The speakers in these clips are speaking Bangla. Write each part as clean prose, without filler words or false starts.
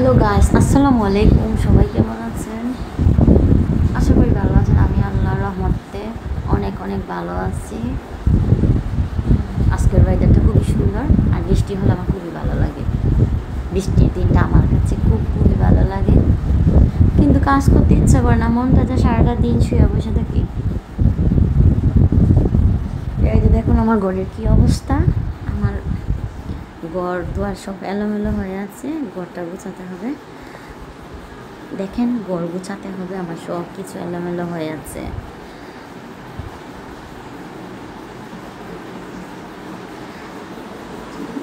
হ্যালো গাইস, আসসালামু আলাইকুম। সবাই কেমন আছেন? আশা করি ভালো আছেন। আমি আল্লাহর রহমতে অনেক অনেক ভালো আছি। আজকের ওয়েদারটা খুবই সুন্দর, আর বৃষ্টি হলে আমার খুবই ভালো লাগে। বৃষ্টির দিনটা আমার কাছে খুবই ভালো লাগে, কিন্তু কাজ করতে ইচ্ছা করে না। মনটা যা সারাটা দিন শুয়ে বসে থাকি। এই যে দেখুন আমার ঘরের কী অবস্থা। আমার ঘর দুয়ার সব এলোমেলো হয়ে আছে, ঘরটা গুছাতে হবে। দেখেন, ঘর গুছাতে হবে, আমার সব কিছু এলোমেলো হয়ে আছে।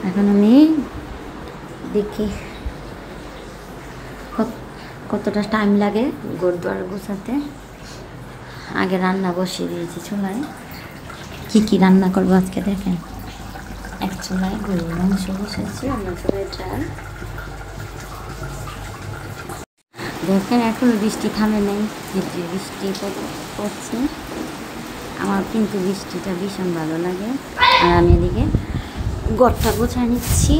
এখন আমি দেখি কতটা টাইম লাগে ঘর দুয়ার গুছাতে। আগে রান্না বসিয়ে দিয়েছি চুলায়। কি রান্না করবো আজকে দেখেন। এক চুলায় গরুর মাংস বসেছি, অন্য চুলায় ডাল। দেখেন এখনো বৃষ্টি থামে নেই, বৃষ্টি পড়ছে। আমার কিন্তু বৃষ্টিটা ভীষণ ভালো লাগে। আর আমি এদিকে ঘরটা গোছায় নিচ্ছি।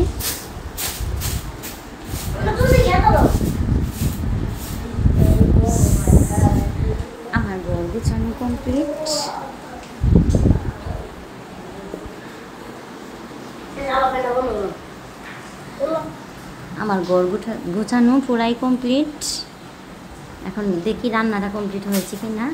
আমার ঘর গোছানো কমপ্লিট। আমার ঘর গোছানো পুরাই কমপ্লিট। এখন দেখি রান্নাটা কমপ্লিট হয়েছে কি না।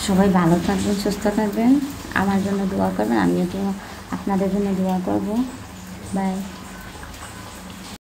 সবাই ভালো থাকবেন, সুস্থ থাকবেন, আমার জন্য দোয়া করবেন, আমিও তো আপনাদের জন্য দোয়া করব। বাই।